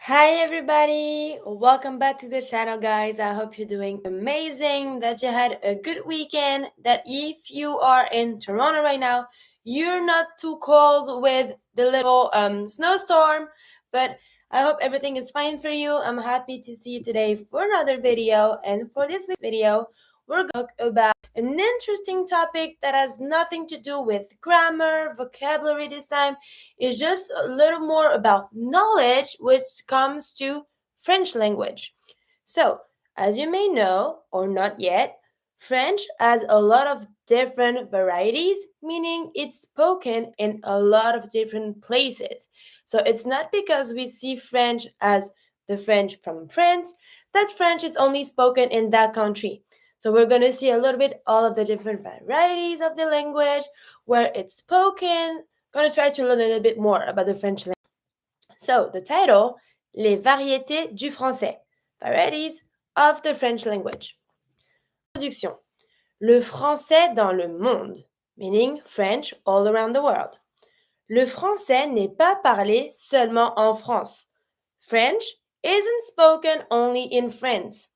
Hi everybody, welcome back to the channel guys. I hope you're doing amazing, that you had a good weekend, that if you are in Toronto right now, you're not too cold with the little snowstorm, but I hope everything is fine for you. I'm happy to see you today for another video, and for this week's video, we're going to talk about an interesting topic that has nothing to do with grammar, vocabulary this time. It's just a little more about knowledge which comes to French language. So, as you may know, or not yet, French has a lot of different varieties, meaning it's spoken in a lot of different places. So, it's not because we see French as the French from France that French is only spoken in that country. So, we're going to see a little bit all of the different varieties of the language, where it's spoken. Going to try to learn a little bit more about the French language. So, the title, Les variétés du français, varieties of the French language. Introduction. Le français dans le monde, meaning French all around the world. Le français n'est pas parlé seulement en France. French isn't spoken only in France.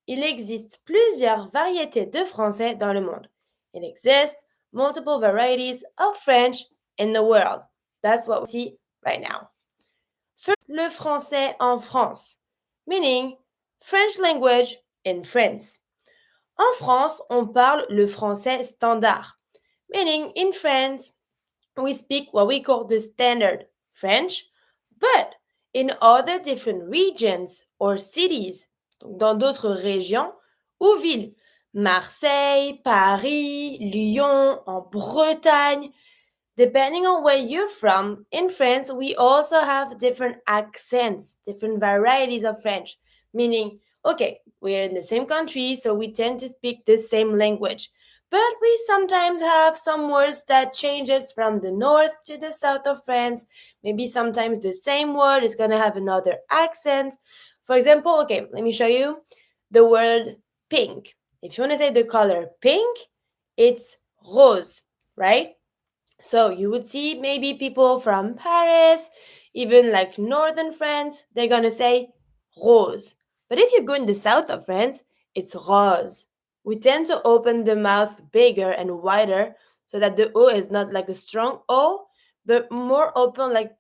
Il existe plusieurs variétés de français dans le monde. It exists multiple varieties of French in the world. That's what we see right now. First, le français en France, meaning French language in France. En France, on parle le français standard, meaning in France, we speak what we call the standard French, but in other different regions or cities, donc dans d'autres régions ou villes, Marseille, Paris, Lyon, en Bretagne, depending on where you're from, in France, we also have different accents, different varieties of French, meaning, okay, we're in the same country, so we tend to speak the same language. But we sometimes have some words that changes from the north to the south of France. Maybe sometimes the same word is going to have another accent. For example, okay, let me show you the word pink. If you want to say the color pink, it's rose, right? So you would see maybe people from Paris, even like northern France, they're gonna say rose. But if you go in the south of France, it's rose. We tend to open the mouth bigger and wider so that the O is not like a strong O, but more open, like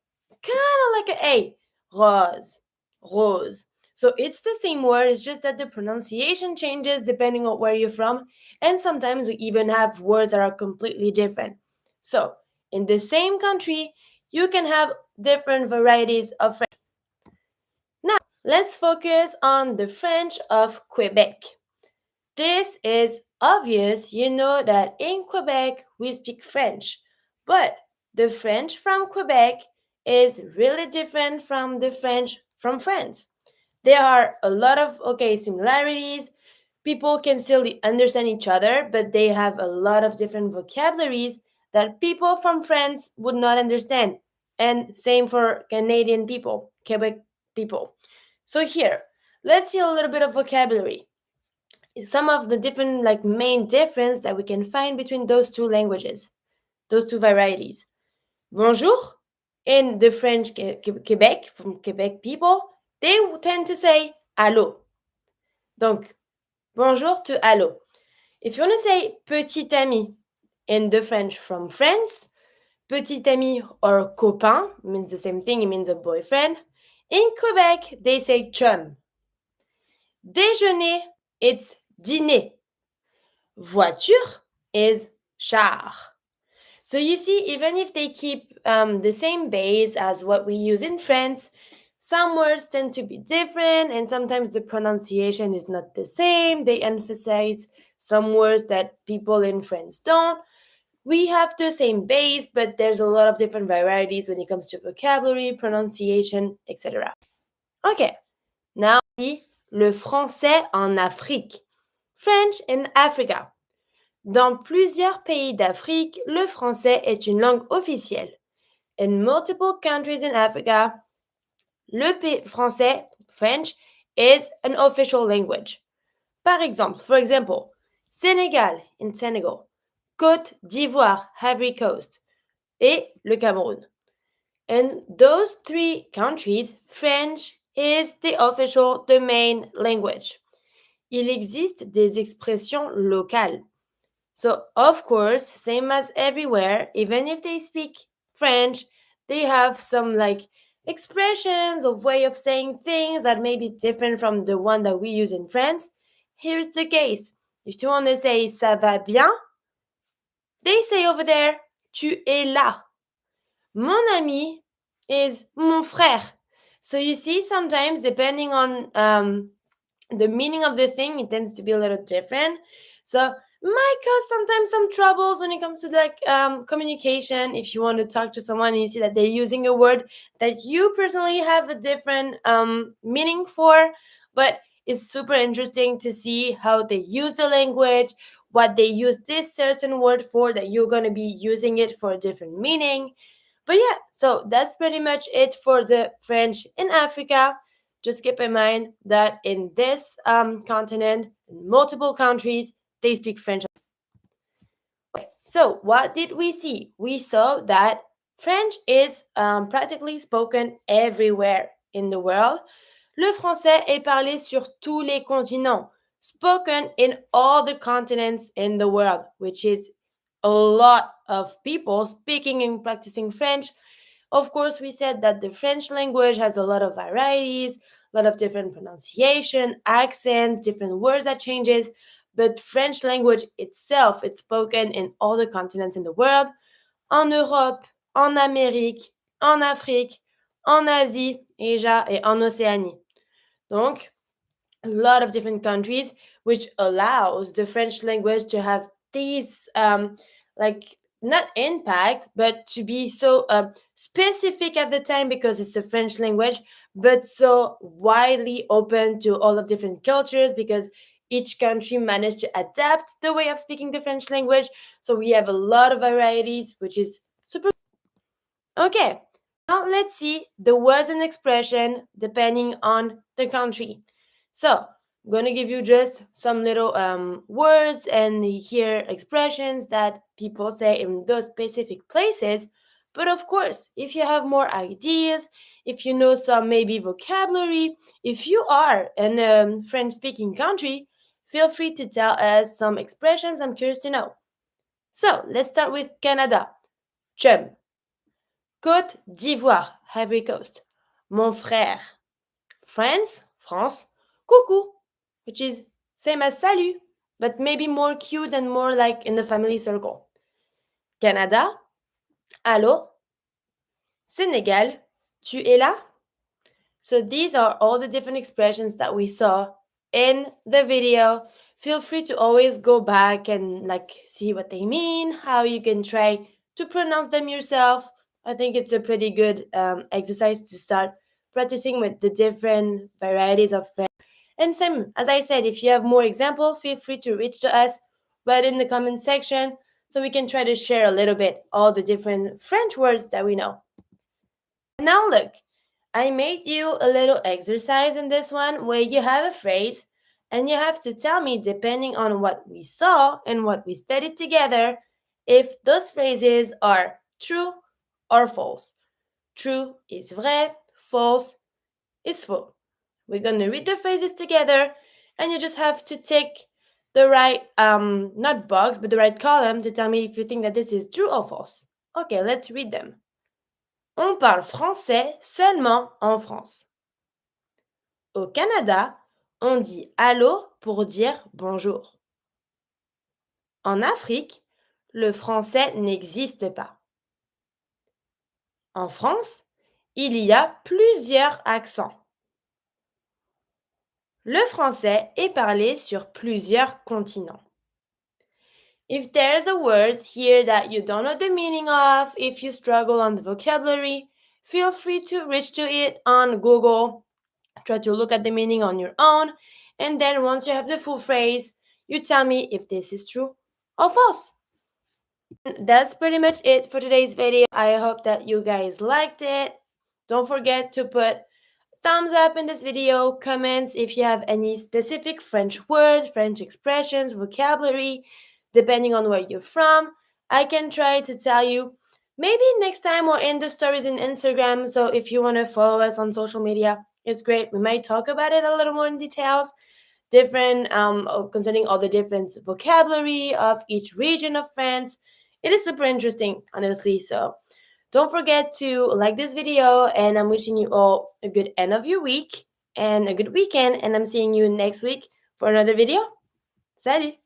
kind of like an A. Rose. Rose. So it's the same word, it's just that the pronunciation changes depending on where you're from, and sometimes we even have words that are completely different. So, in the same country, you can have different varieties of French. Now, let's focus on the French of Quebec. This is obvious, you know that in Quebec we speak French, but the French from Quebec is really different from the French from France. There are a lot of similarities. People can still understand each other, but they have a lot of different vocabularies that people from France would not understand. And same for Canadian people, Quebec people. So here, let's see a little bit of vocabulary. Some of the different main difference that we can find between those two languages, those two varieties. Bonjour in the French Quebec, from Quebec people, they tend to say allô. Donc, bonjour to allô. If you want to say petit ami in the French from France, petit ami or copain means the same thing, it means a boyfriend. In Quebec, they say chum. Déjeuner, it's dîner. Voiture is char. So you see, even if they keep the same base as what we use in France, some words tend to be different, and sometimes the pronunciation is not the same. They emphasize some words that people in France don't. We have the same base, but there's a lot of different varieties when it comes to vocabulary, pronunciation, etc. Okay, now le français en Afrique. French in Africa. Dans plusieurs pays d'Afrique, le français est une langue officielle. In multiple countries in Africa, le français, French, is an official language. For example, Sénégal in Senegal, Côte d'Ivoire, Ivory Coast, et le Cameroun. In those three countries, French is the official domain language. Il existe des expressions locales. So, of course, same as everywhere, even if they speak French, they have some like expressions or way of saying things that may be different from the one that we use in France. Here's the case. If you want to say ça va bien, they say over there, tu es là. Mon ami is mon frère. So you see, sometimes depending on the meaning of the thing, it tends to be a little different. So might cause sometimes some troubles when it comes to like communication. If you want to talk to someone and you see that they're using a word that you personally have a different meaning for, but it's super interesting to see how they use the language, what they use this certain word for, that you're going to be using it for a different meaning. But yeah, so that's pretty much it for the French in Africa. Just keep in mind that in this continent, in multiple countries, they speak French. Okay, so what did we see? We saw that French is practically spoken everywhere in the world. Le français est parlé sur tous les continents, spoken in all the continents in the world, which is a lot of people speaking and practicing French. Of course, we said that the French language has a lot of varieties, a lot of different pronunciation, accents, different words that changes, but French language itself, it's spoken in all the continents in the world, en Europe, en Amérique, en Afrique, en Asie, Asia, et en Océanie. Donc, a lot of different countries, which allows the French language to have these, like, not impact, but to be so specific at the time because it's the French language, but so widely open to all of different cultures because each country managed to adapt the way of speaking the French language. So we have a lot of varieties, which is super. Okay, now let's see the words and expression depending on the country. So I'm going to give you just some little words and here expressions that people say in those specific places. But of course, if you have more ideas, if you know some maybe vocabulary, if you are in a French speaking country, feel free to tell us some expressions. I'm curious to know. So let's start with Canada. Chum. Côte d'Ivoire, Ivory Coast. Mon frère. France. Coucou, which is same as salut, but maybe more cute and more like in the family circle. Canada. Allô. Sénégal. Tu es là? So these are all the different expressions that we saw in the video. Feel free to always go back and like see what they mean, how you can try to pronounce them yourself. I think it's a pretty good exercise to start practicing with the different varieties of French. And same, as I said, if you have more examples, feel free to reach to us right in the comment section so we can try to share a little bit all the different French words that we know. Now look, I made you a little exercise in this one where you have a phrase and you have to tell me, depending on what we saw and what we studied together, if those phrases are true or false. True is vrai, false is faux. We're going to read the phrases together and you just have to take the right, not box, but the right column to tell me if you think that this is true or false. Okay, let's read them. On parle français seulement en France. Au Canada, on dit allô pour dire bonjour. En Afrique, le français n'existe pas. En France, il y a plusieurs accents. Le français est parlé sur plusieurs continents. If there's a word here that you don't know the meaning of, if you struggle on the vocabulary, feel free to reach to it on Google. Try to look at the meaning on your own, and then once you have the full phrase, you tell me if this is true or false. That's pretty much it for today's video. I hope that you guys liked it. Don't forget to put thumbs up in this video, comments if you have any specific French words, French expressions, vocabulary, depending on where you're from. I can try to tell you maybe next time or in the stories in Instagram. So if you want to follow us on social media, It's great. We might talk about it a little more in details, different concerning all the different vocabulary of each region of France. It is super interesting, honestly. So don't forget to like this video, and I'm wishing you all a good end of your week and a good weekend, and I'm seeing you next week for another video. Salut!